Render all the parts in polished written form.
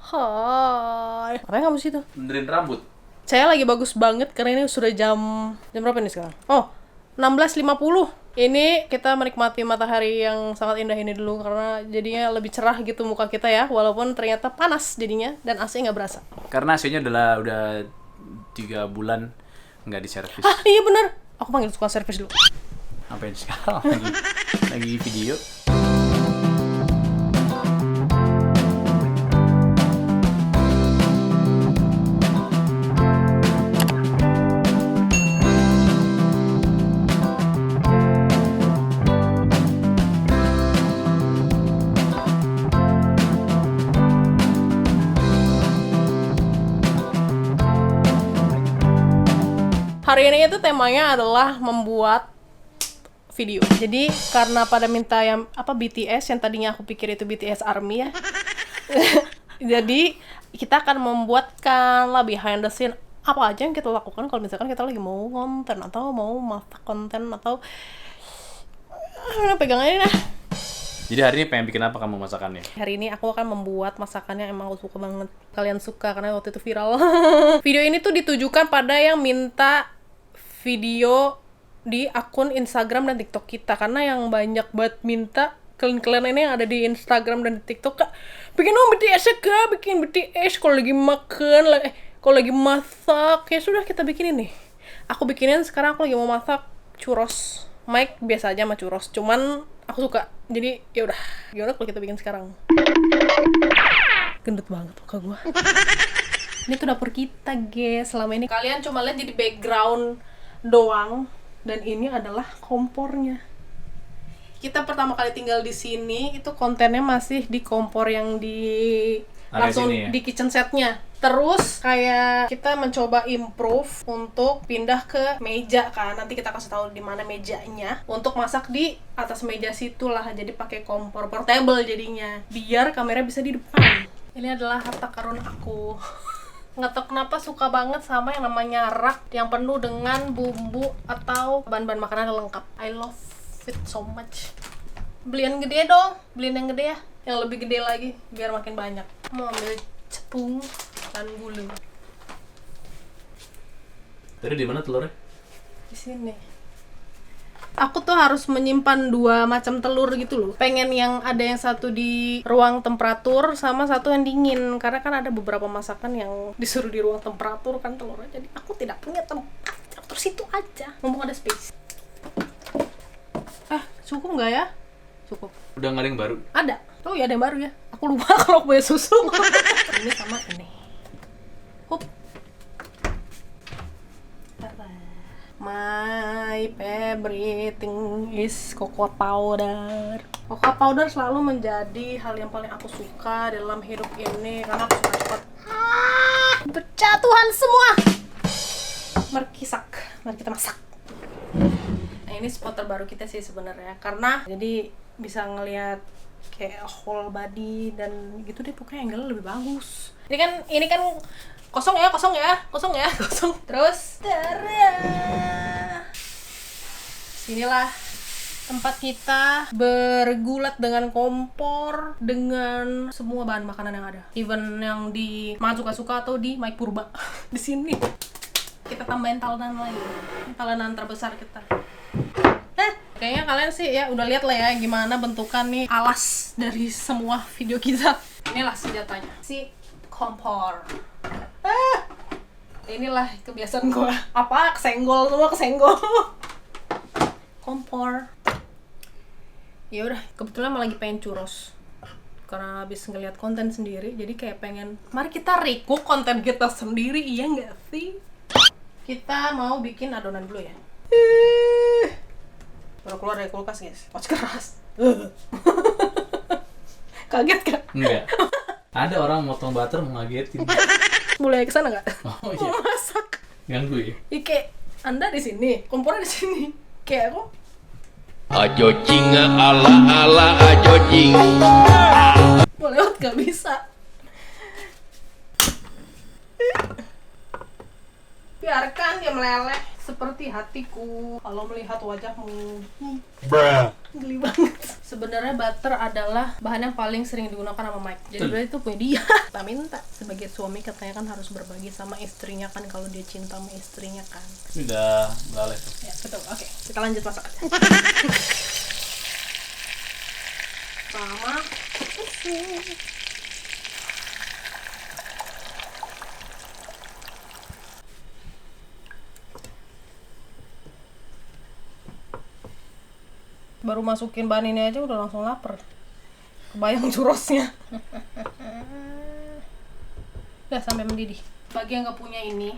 Hai. Ngapain kamu situ? Benerin rambut. Saya lagi bagus banget karena ini sudah jam berapa nih sekarang? Oh, 16.50. Ini kita menikmati matahari yang sangat indah ini dulu karena jadinya lebih cerah gitu muka kita ya, walaupun ternyata panas jadinya dan AC nggak berasa. Karena AC-nya udah 3 bulan nggak diservis. Ah iya bener, aku panggil tukang servis dulu. Sampai sekarang lagi video. Hari ini itu temanya adalah membuat video. Jadi karena pada minta yang BTS yang tadinya aku pikir itu BTS Army ya. Jadi kita akan membuatkan lah behind the scene apa aja yang kita lakukan kalau misalkan kita lagi mau konten atau mau masak konten atau pegangannya. Jadi hari ini pengen bikin apa kamu masakannya? Hari ini aku akan membuat masakan yang emang aku suka banget. Kalian suka karena waktu itu viral. Video ini tuh ditujukan pada yang minta video di akun Instagram dan TikTok kita, karena yang banyak banget minta kalian ini yang ada di Instagram dan di TikTok, Kak, bikin BTS ya Kak, bikin BTS kalau lagi makan, kalau lagi masak. Ya sudah, kita bikin ini. Aku bikinin sekarang, aku lagi mau masak churros. Mike biasa aja sama churros, cuman aku suka. Jadi ya udah, gimana kalau kita bikin sekarang? Gendut banget muka gua. Ini tuh dapur kita, guys. Selama ini kalian cuma lihat jadi background doang, dan ini adalah kompornya. Kita pertama kali tinggal di sini itu kontennya masih di kompor yang di langsung ya? di kitchen setnya. Terus kayak kita mencoba improve untuk pindah ke meja kan. Nanti kita kasih tahu di mana mejanya. Untuk masak di atas meja situlah. Jadi pakai kompor portable jadinya. Biar kamera bisa di depan. Ini adalah harta karun aku. Nggak tahu kenapa suka banget sama yang namanya rak yang penuh dengan bumbu atau bahan-bahan makanan yang lengkap. I love it so much. Beliin gede dong, beliin yang gede ya, yang lebih gede lagi biar makin banyak. Mau ambil tepung dan gula. Tadi di mana telurnya? Di sini. Aku tuh harus menyimpan 2 macam telur gitu loh. Pengen yang ada yang satu di ruang temperatur sama satu yang dingin. Karena kan ada beberapa masakan yang disuruh di ruang temperatur kan telurnya. Jadi aku tidak punya tempat. Terus itu aja. Mumpung ada space. Cukup nggak ya? Cukup. Udah nggak ada yang baru? Ada. Oh ya, ada yang baru ya. Aku lupa kalau aku punya susu. Ini sama ini. Hup. My favorite thing is cocoa powder. Cocoa powder selalu menjadi hal yang paling aku suka dalam hidup ini karena aku suka cepat berjatuhan semua. Mari kita masak. Nah, ini spot terbaru kita sih sebenarnya karena jadi bisa ngelihat kayak whole body dan gitu deh, pokoknya angle lebih bagus. Ini kan kosong ya. Terus sinilah tempat kita bergulat dengan kompor, dengan semua bahan makanan yang ada, even yang di Makan Suka-Suka atau di Mike Purba. Di sini kita tambahin talenan lagi, talenan terbesar kita. Kayaknya kalian sih ya udah lihat lah ya gimana bentukan nih alas dari semua video kita. Inilah senjatanya, si kompor. Inilah kebiasaan gue. Kesenggol. Kompor. Ya udah, kebetulan malah lagi pengen churros. Karena habis ngeliat konten sendiri, jadi kayak pengen, mari kita recook konten kita sendiri, iya nggak sih? Kita mau bikin adonan dulu ya. Baru keluar dari kulkas, guys. Keras. Kaget kan? Enggak. Ada orang motong butter mau ngagetin. Boleh kesana nggak? Oh iya. Mau masak. Ganggu ya? Kayak Anda di sini, kompornya di sini. Kayak aku. Ajo cinga ala ajo cing. Mau lewat nggak bisa. Biarkan dia meleleh seperti hatiku kalau melihat wajahmu. Bruh. Geli banget. Sebenarnya butter adalah bahan yang paling sering digunakan sama Mike. Jadi berarti itu punya dia. Tak minta. Sebagai suami katanya kan harus berbagi sama istrinya kan kalau dia cinta sama istrinya kan. Udah laleh tuh. Ya, betul. Oke, kita lanjut masak aja. Sama baru masukin bahan ini aja udah langsung lapar. Kebayang churrosnya. Udah sampai mendidih. Bagi yang nggak punya ini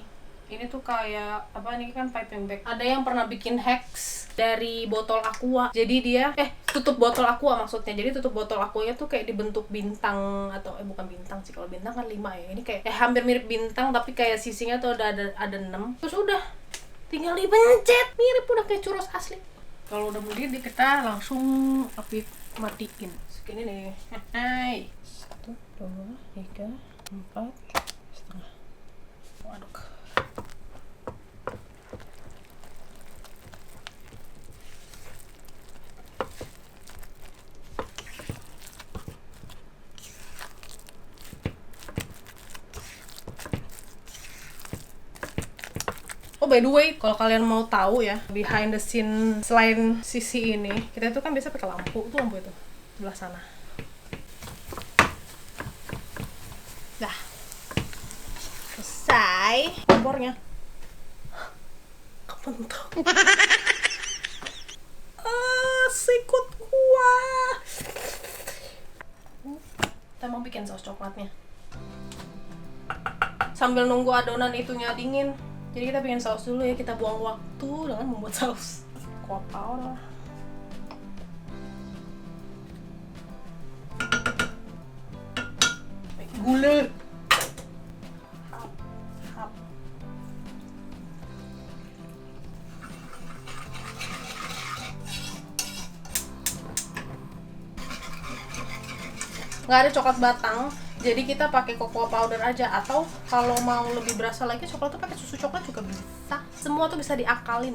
tuh kayak apa, ini kan piping bag. Ada yang pernah bikin hacks dari botol aqua. Jadi dia tutup botol aqua maksudnya. Jadi tutup botol aquanya tuh kayak dibentuk bintang atau bukan bintang sih, kalau bintang kan 5 ya. Ini kayak hampir mirip bintang tapi kayak sisinya tuh ada 6. Terus udah tinggal dipencet. Mirip udah kayak churros asli. Kalau udah mendidih kita langsung api matiin. Segini nih. Hai. 1, 2, 3, 4 setengah. Aduk. Oh, by the way, kalau kalian mau tahu ya, behind the scene selain sisi ini, kita itu kan biasa pakai lampu. Tuh lampu itu, sebelah sana. Dah. Selesai kompornya. Kepentok. Sikut gua. Kita mau bikin saus coklatnya. Sambil nunggu adonan itunya dingin. Jadi kita bikin saus dulu ya, kita buang waktu dengan membuat saus. Cocoa powder. Gula. Hap. Nggak ada coklat batang. Jadi kita pakai cocoa powder aja, atau kalau mau lebih berasa lagi coklat tuh pakai susu coklat juga bisa. Semua tuh bisa diakalin.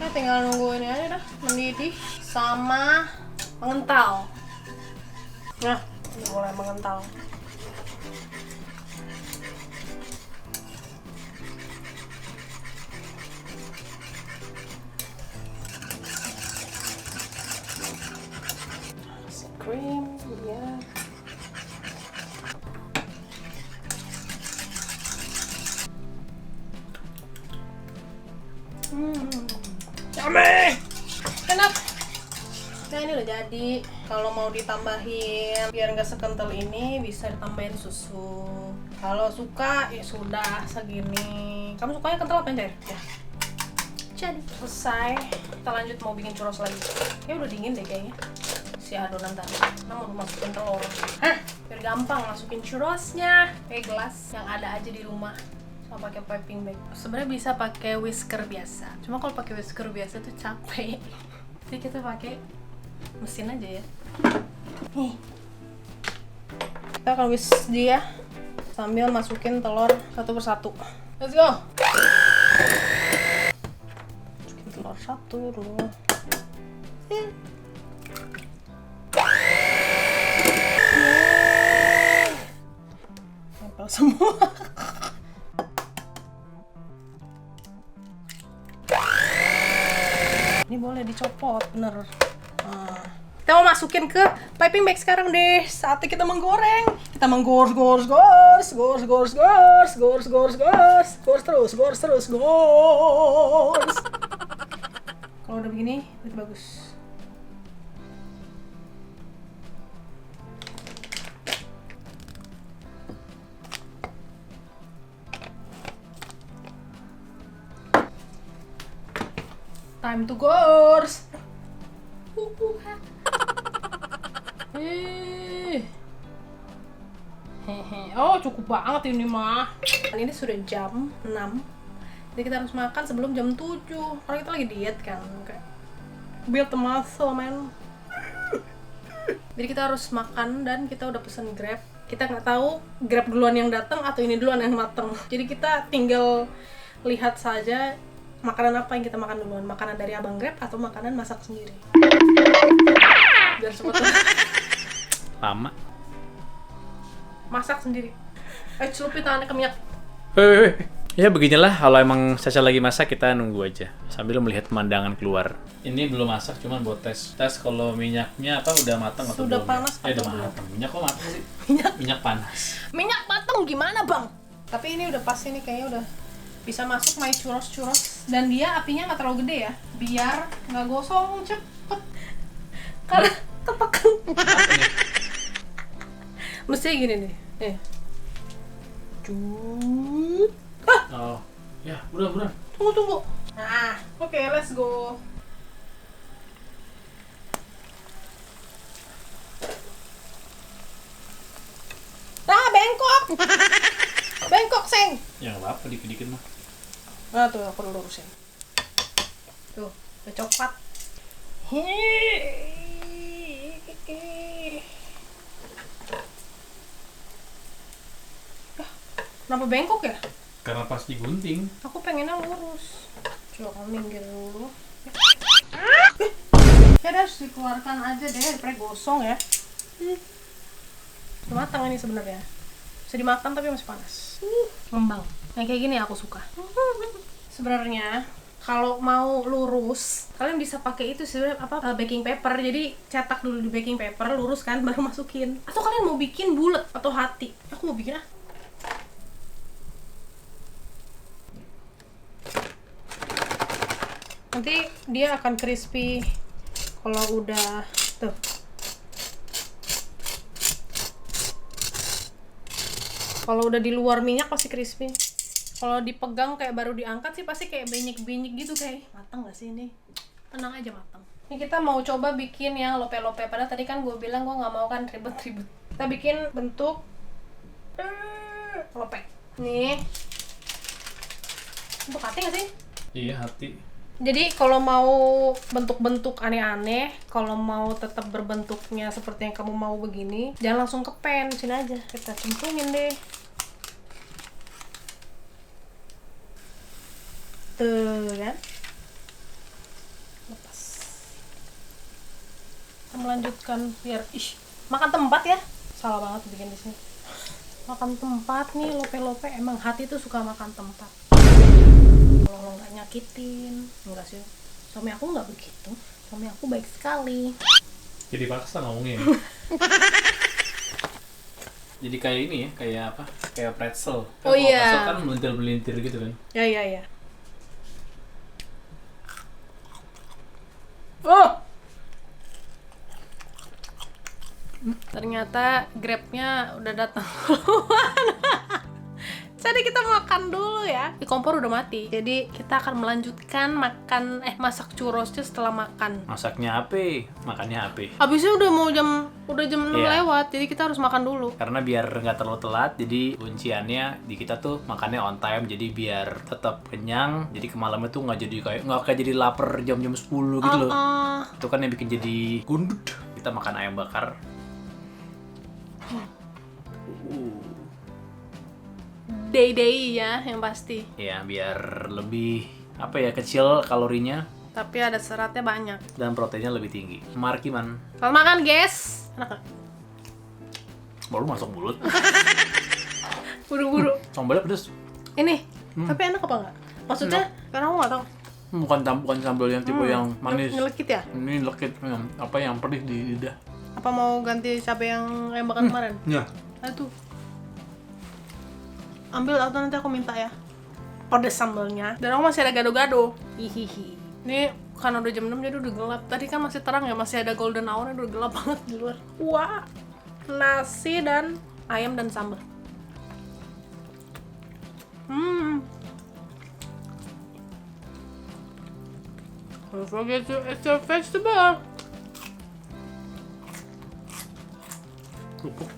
Nah, tinggal nunggu ini aja dah mendidih sama mengental. Nah, ini mulai mengental. Cream, ya. Yummy! Enak. Nah, ini udah jadi. Kalau mau ditambahin biar nggak sekental ini, bisa ditambahin susu. Kalau suka ya sudah segini. Kamu sukanya kental apa encer? Ya. Jadi selesai. Kita lanjut mau bikin churros lagi. Ya udah dingin deh kayaknya. Si adonan tadi. Nah, mau masukin telur. Biar gampang masukin churrosnya. Kayak gelas yang ada aja di rumah. Sama pakai piping bag. Sebenarnya bisa pakai whisker biasa. Cuma kalau pakai whisker biasa tuh capek. Jadi kita pakai mesin aja ya. Nih. Kita akan whisk dia sambil masukin telur satu persatu. Let's go. Masukin telur satu dulu. Nempel semua. Ini boleh dicopot, bener. Kita mau masukin ke piping bag sekarang deh. Saatnya kita menggoreng. Kita menggors terus. Kalau udah begini, berarti bagus. Time to gors. Oh, cukup banget ini mah. Ini sudah jam 6. Jadi kita harus makan sebelum jam 7. Karena kita lagi diet kan. Kayak build the muscle, man. Jadi kita harus makan dan kita udah pesen Grab. Kita nggak tahu Grab duluan yang datang atau ini duluan yang mateng. Jadi kita tinggal lihat saja makanan apa yang kita makan duluan, makanan dari abang Grab atau makanan masak sendiri. biar cepet Lama. masak sendiri. Celupin tangannya ke minyak. Hei. Ya beginilah, kalau emang Caca lagi masak kita nunggu aja sambil melihat pemandangan keluar. Ini belum masak, cuman buat tes kalau minyaknya apa udah matang atau Sudah belum. panas Udah atau belum? matang. Minyak kok matang sih? Minyak panas. Minyak mateng gimana bang? Tapi ini udah pas, ini kayaknya udah bisa masuk my churros. Dan dia apinya nggak terlalu gede ya, biar nggak gosong cepet. Karena ketekan. Mestinya gini nih. Cut. Oh, ya udah. Tunggu. Nah, oke, let's go. Bengkok. Bengkok, Seng. Ya nggak apa-apa, dikit-dikit mah. Nah, tuh aku lurusin. Tuh, udah coklat. Kenapa bengkok ya? Karena pas digunting. Aku pengennya lurus. Coba minggir dulu. Ya harus dikeluarkan aja deh, daripada gosong ya. Udah matang ini sebenarnya. Bisa dimakan tapi masih panas. Ngembang. Yang kayak gini aku suka. Sebenarnya kalau mau lurus, kalian bisa pakai itu sebenarnya baking paper. Jadi cetak dulu di baking paper, lurus kan, baru masukin. Atau kalian mau bikin bulat atau hati? Aku mau bikin nanti dia akan crispy kalau udah tuh. Kalau udah di luar minyak pasti crispy. Kalau dipegang kayak baru diangkat sih pasti kayak benyek-benyek gitu, kayak matang gak sih ini? Tenang aja, matang. Ini kita mau coba bikin yang lope-lope. Padahal tadi kan gue bilang gue nggak mau kan ribet-ribet. Kita bikin bentuk lope. Nih. Bentuk hati nggak sih? Iya, hati. Jadi kalau mau bentuk-bentuk aneh-aneh, kalau mau tetap berbentuknya seperti yang kamu mau begini, jangan langsung ke pan, sini aja. Kita cemplungin deh. Tuh kan. Lepas. Kita melanjutkan biar makan tempat ya. Salah banget bikin di sini. Makan tempat nih, lope-lope emang hati tuh suka makan tempat. Kalau lo nggak nyakitin, enggak sih, suami aku nggak begitu, suami aku baik sekali. Jadi paksa ngomongnya. Jadi kayak ini ya, kayak apa? Kayak pretzel. Oh iya. Pretzel kan melintir-melintir gitu kan. Ya. Oh. Ternyata Grabnya udah datang. Jadi kita makan dulu ya. Di kompor udah mati. Jadi kita akan melanjutkan masak churrosnya setelah makan. Masaknya apa? Makannya apa? Habisnya udah jam 6 Iya. lewat. Jadi kita harus makan dulu. Karena biar nggak terlalu telat, jadi kunciannya di kita tuh makannya on time, jadi biar tetap kenyang. Jadi kemalamnya tuh nggak kayak jadi lapar jam-jam 10 gitu loh. Itu kan yang bikin jadi gundut. Kita makan ayam bakar. Day ya yang pasti. Ya biar lebih kecil kalorinya Tapi ada seratnya banyak. dan proteinnya lebih tinggi. Markiman. Selamat makan guys. Enak gak? Baru masuk mulut. Buru-buru. Sambalnya pedes. Ini. Tapi enak apa enggak? Maksudnya karena aku nggak tahu. Bukan sambal yang tipe yang manis. Nyelekit ya? Ini lekit yang pedih di lidah. Apa mau ganti cabai yang ayam bakar kemarin? Ya. Aduh. Ambil atau nanti aku minta ya. Pedes sambalnya. Dan aku masih ada gado-gado. Hihihi. Ini karena udah jam 6 jadi udah gelap. Tadi kan masih terang ya, masih ada golden hour, udah gelap banget di luar. Wah. Nasi dan ayam dan sambal. Don't forget to eat your vegetable. Kerupuk.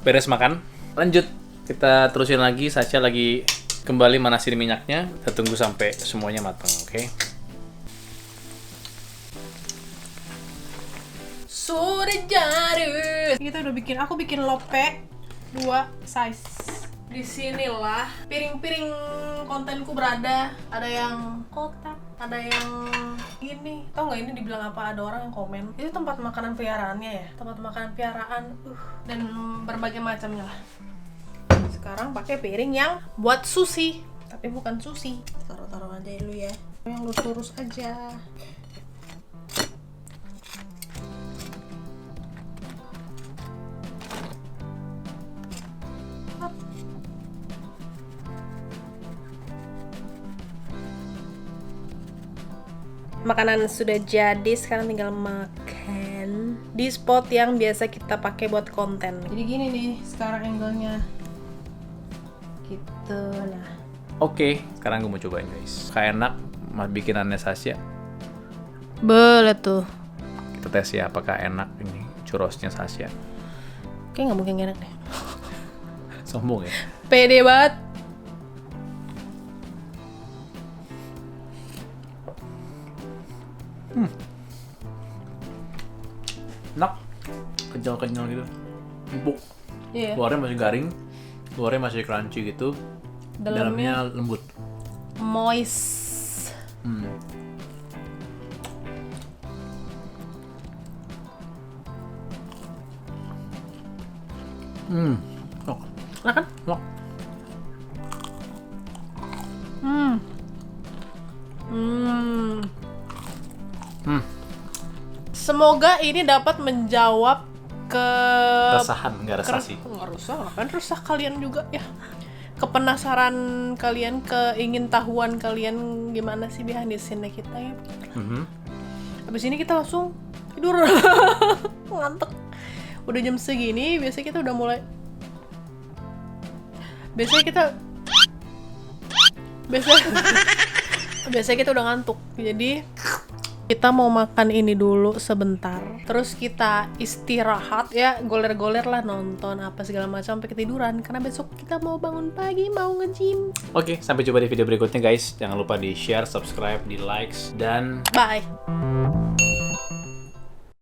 Beres makan, lanjut. Kita terusin lagi. Sacha lagi kembali manasin minyaknya. Kita tunggu sampai semuanya matang, oke? Sore jari. Kita udah aku bikin lope 2 size. Disinilah piring-piring kontenku berada. Ada yang kotak, Ada yang ini, tau nggak ini dibilang apa? Ada orang yang komen itu tempat makanan peliharaannya ya, tempat makanan piaraan, dan berbagai macamnya lah. Sekarang pakai piring yang buat sushi, tapi bukan sushi. Taruh aja dulu ya, yang lurus aja. Makanan sudah jadi, sekarang tinggal makan di spot yang biasa kita pakai buat konten. Jadi gini nih sekarang angle-nya gitu. Nah, Oke, sekarang gue mau cobain guys. Kayak enak bikinannya Sasha. boleh tuh. Kita tes ya apakah enak ini churrosnya Sasha. Kayak nggak mungkin enak deh. Sombong ya. Pede banget. Enak. Kenyal gitu. Empuk. Iya. Luarnya masih garing, luarnya masih crunchy gitu. Dalamnya lembut. Moist. Enak. Enak kan? Enak. Semoga ini dapat menjawab ke Resahan, nggak resah sih. Nggak resah, kan resah kalian juga ya. Kepenasaran kalian, keingin tahuan kalian gimana sih behind the scene kita ya. Habis ini kita langsung tidur. Ngantuk. Udah jam segini, biasanya kita udah mulai. Biasanya kita udah ngantuk. Jadi kita mau makan ini dulu sebentar, terus kita istirahat ya, goler-goler lah, nonton apa segala macam sampai ketiduran karena besok kita mau bangun pagi, mau nge-gym. Oke, sampai jumpa di video berikutnya guys. Jangan lupa di share, subscribe, di likes, dan Bye.